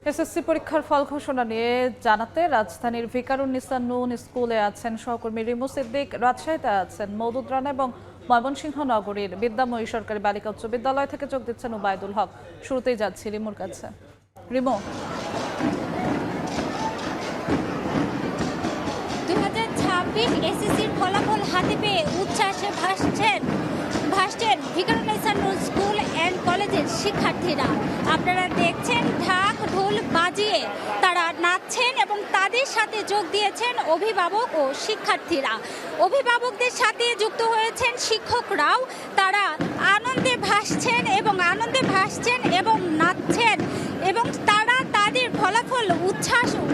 SSC পরীক্ষার ফল ঘোষণা নিয়ে জানাতে রাজধানীর ভিকারুননিসা নূন স্কুলে আছেন সহকর্মী রিমু সিদ্দিক, রাজশাহীতে আছেন মওদুদ রানা এবং ময়মনসিংহ নগরীর বিদ্যাময়ী সরকারি বালিকা উচ্চ বিদ্যালয় থেকে যোগ দিচ্ছেন উবাইদুল হক। শুরুতেই যাচ্ছি রিমুর কাছে। রিমু, 2026 এসএসসির ফলাফল হাতে পেয়ে উচ্ছ্বাসে ভাসছেন ভিকারুননিসা নূন স্কুল অ্যান্ড কলেজের শিক্ষার্থীরা। আপনারা দেখছেন ঢাক ঢোল বাজিয়ে তারা নাচছেন এবং তাদের সাথে যোগ দিয়েছেন অভিভাবক ও শিক্ষার্থীরা। অভিভাবকদের সাথে যুক্ত হয়েছেন শিক্ষকরাও। তারা আনন্দে ভাসছেন এবং নাচছেন এবং তারা তাদের ফলাফল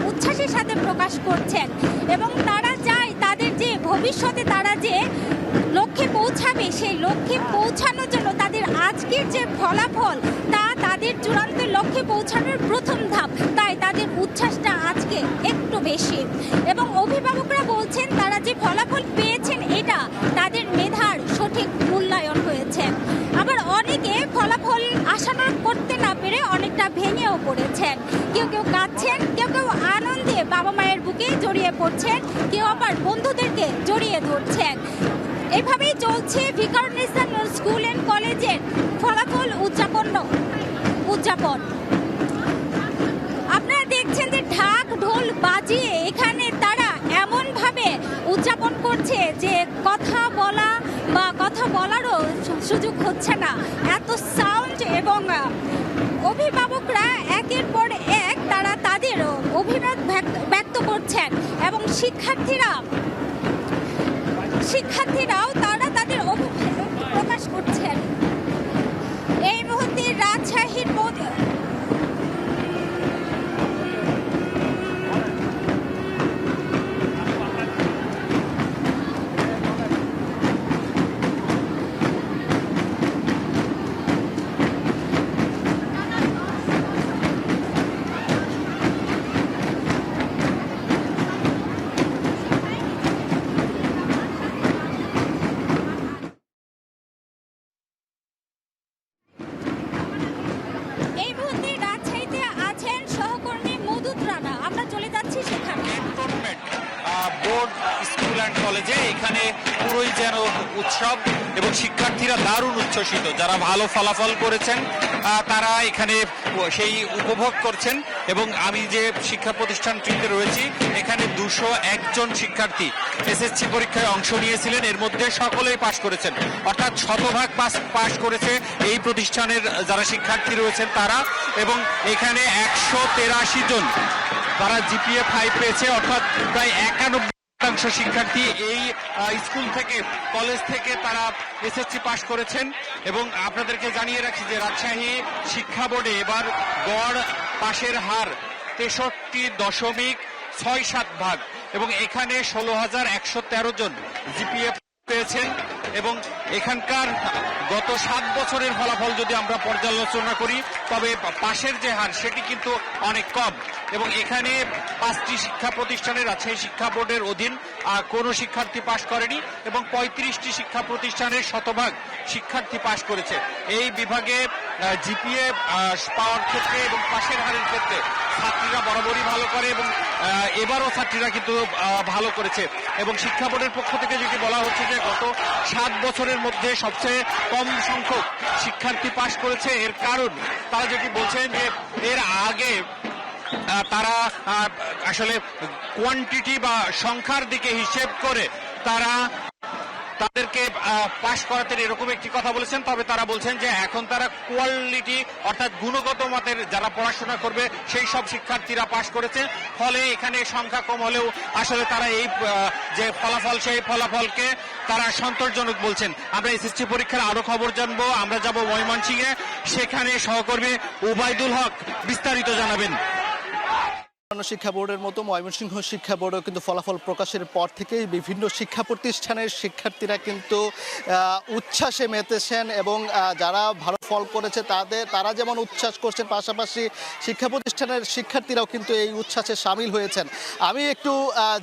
উচ্ছ্বাসের সাথে প্রকাশ করছেন এবং তারা চায় তাদের যে ভবিষ্যতে তারা যে লক্ষ্যে পৌঁছাবে সেই লক্ষ্যে পৌঁছানোর জন্য তাদের আজকের যে ফলাফল তা তাদের চূড়ান্ত লক্ষ্যে পৌঁছানোর প্রথম ধাপ, তাই তাদের উচ্ছ্বাসটা আজকে একটু বেশি। এবং অভিভাবকরা বলছেন তারা যে ফলাফল পেয়েছেন এটা তাদের মেধার সঠিক মূল্যায়ন হয়েছে। আবার অনেকে ফলাফল আশানুরূপ করতে না পেরে অনেকটা ভেঙেও পড়েছেন। কেউ কেউ কাঁদছেন, কেউ কেউ আনন্দে বাবা মায়ের বুকে জড়িয়ে পড়ছেন, কেউ আবার বন্ধুদেরকে জড়িয়ে ধরছেন। এভাবেই চলছে ভিকারুননিসা নূন স্কুল অ্যান্ড কলেজের ফলাফল উদযাপন। আপনারা দেখছেন যে ঢাক ঢোল বাজিয়ে এখানে তারা এমনভাবে উদযাপন করছে যে কথা বলা বা কথা বলারও সুযোগ হচ্ছে না, এত সাউন্ড। এবং অভিভাবকরা একের পর এক তারা তাদের অভিমত ব্যক্ত করছেন এবং শিক্ষার্থীরাও তারা তাদের অভিমত প্রকাশ করছেন। এই মুহূর্তে রাজশাহীর রাজশাহীতে আছেন সহকর্মী মওদুদ রানা। আমরা চলে যাচ্ছি সেখানে। বোর্ড স্কুল অ্যান্ড কলেজে এখানে পুরোই যেন উৎসব এবং শিক্ষার্থীরা দারুণ উচ্ছ্বসিত। যারা ভালো ফলাফল করেছেন তারা এখানে সেই উপভোগ করছেন। এবং আমি যে শিক্ষা প্রতিষ্ঠানটিতে রয়েছি এখানে 201 জন শিক্ষার্থী এসএসসি পরীক্ষায় অংশ নিয়েছিলেন, এর মধ্যে সকলেই পাশ করেছেন, অর্থাৎ শতভাগ পাশ করেছে এই প্রতিষ্ঠানের যারা শিক্ষার্থী রয়েছেন তারা। এবং এখানে 183 জন তারা জিপিএ 5 পেয়েছে, অর্থাৎ প্রায় 91% শিক্ষার্থী এই স্কুল থেকে কলেজ থেকে তারা এসএসসি পাশ করেছেন। এবং আপনাদেরকে জানিয়ে রাখি যে রাজশাহী শিক্ষা বোর্ডে এবার গড় পাশের হার 63.67% এবং এখানে 16,113 জন জিপিএ পেয়েছেন। এবং এখানকার গত 7 বছরের ফলাফল যদি আমরা পর্যালোচনা করি তবে পাশের যে হার সেটি কিন্তু অনেক কম। এবং এখানে 5টি শিক্ষা প্রতিষ্ঠানের রাজশাহী শিক্ষা বোর্ডের অধীন কোনো শিক্ষার্থী পাশ করেনি এবং 35টি শিক্ষা প্রতিষ্ঠানের শতভাগ শিক্ষার্থী পাশ করেছে। এই বিভাগে জিপিএ পাওয়ার ক্ষেত্রে এবং পাশের হারের ক্ষেত্রে ছাত্রীরা বরাবরই ভালো করে এবং এবারও ছাত্রীরা কিন্তু ভালো করেছে। এবং শিক্ষা বোর্ডের পক্ষ থেকে যেটি বলা হচ্ছে যে গত 7 বছরের মধ্যে সবচেয়ে কম সংখ্যক শিক্ষার্থী পাশ করেছে। এর কারণ তারা যেটি বলছেন যে এর আগে তারা আসলে কোয়ান্টিটি বা সংখ্যার দিকে হিসেব করে তারা তাদেরকে পাশ করাতেন, এরকম একটি কথা বলেছেন। তবে তারা বলছেন যে এখন তারা কোয়ালিটি অর্থাৎ গুণগত মানের যারা পড়াশোনা করবে সেই সব শিক্ষার্থীরা পাশ করেছে। ফলে এখানে সংখ্যা কম হলেও আসলে তারা এই যে ফলাফল সেই ফলাফলকে তারা সন্তোষজনক বলছেন। আমরা এসএসসি পরীক্ষার আরো খবর জানবো, আমরা যাব ময়মনসিংহে, সেখানে সহকর্মী উবাইদুল হক বিস্তারিত জানাবেন। শিক্ষা বোর্ডের মতো ময়মনসিংহ শিক্ষা বোর্ডও কিন্তু ফলাফল প্রকাশের পর থেকেই বিভিন্ন শিক্ষা প্রতিষ্ঠানের শিক্ষার্থীরা কিন্তু উচ্ছ্বাসে মেতেছেন এবং যারা ভালো ফল করেছে তারা যেমন উচ্ছ্বাস করছেন, পাশাপাশি শিক্ষা প্রতিষ্ঠানের শিক্ষার্থীরাও কিন্তু এই উচ্ছ্বাসে সামিল হয়েছেন। আমি একটু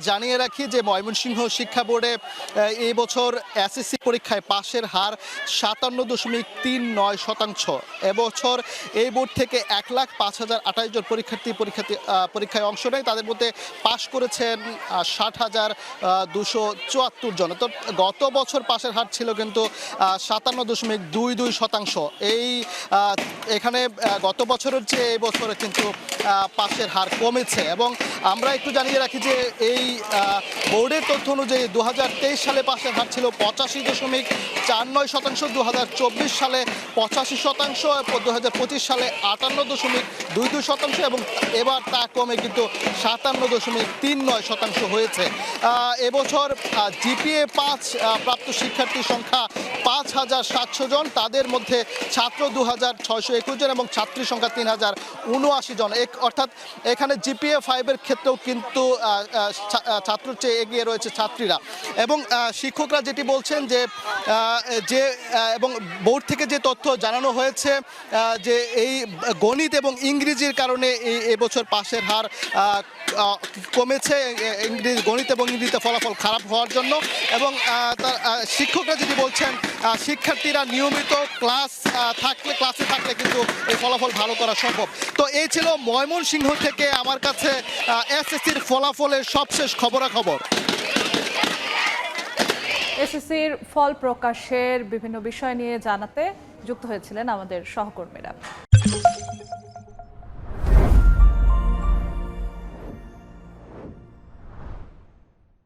জানিয়ে রাখি যে ময়মনসিংহ শিক্ষা বোর্ডে এই বছর এসএসসি পরীক্ষায় পাশের হার 57.39%। এবছর এই বোর্ড থেকে 1,05,028 জন পরীক্ষায় অংশ নেয়, তাদের মধ্যে পাশ করেছেন 60,274 জন। তো গত বছর পাশের হার ছিল কিন্তু 57.22%। এখানে গত বছরের চেয়ে এই বছরে কিন্তু পাশের হার কমেছে। এবং আমরা একটু জানিয়ে রাখি যে এই বোর্ডের তথ্য অনুযায়ী 2023 সালে পাশের হার ছিল 85.49%, 2024 সালে 85%, 2025 সালে 58.22% এবং এবার তা কমে কিন্তু 57.39% হয়েছে। এবছর জিপিএ 5 প্রাপ্ত শিক্ষার্থীর সংখ্যা 5,700 জন, তাদের মধ্যে ছাত্র 2,621 জন এবং ছাত্রীর সংখ্যা 3,079 জন। অর্থাৎ এখানে জিপিএ 5-এর ক্ষেত্রেও কিন্তু ছাত্রের চেয়ে এগিয়ে রয়েছে ছাত্রীরা। এবং শিক্ষকরা যেটি বলছেন যে এবং বোর্ড থেকে যে তথ্য জানানো হয়েছে যে এই গণিত এবং ইংরেজির কারণে এবছর পাশের হার কমেছে, গণিত এবং ইংরেজিতে ফলাফল খারাপ হওয়ার জন্য। এবং শিক্ষকরা যেটি বলছেন শিক্ষার্থীরা নিয়মিত ক্লাসে থাকলে কিন্তু এই ফলাফল ভালো করা সম্ভব। তো এই ছিল ময়মনসিংহ থেকে আমার কাছে এসএসসির ফলাফলের সবশেষ খবরাখবর। এসএসসির ফল প্রকাশের বিভিন্ন বিষয় নিয়ে জানাতে যুক্ত হয়েছিলেন আমাদের সহকর্মীরা।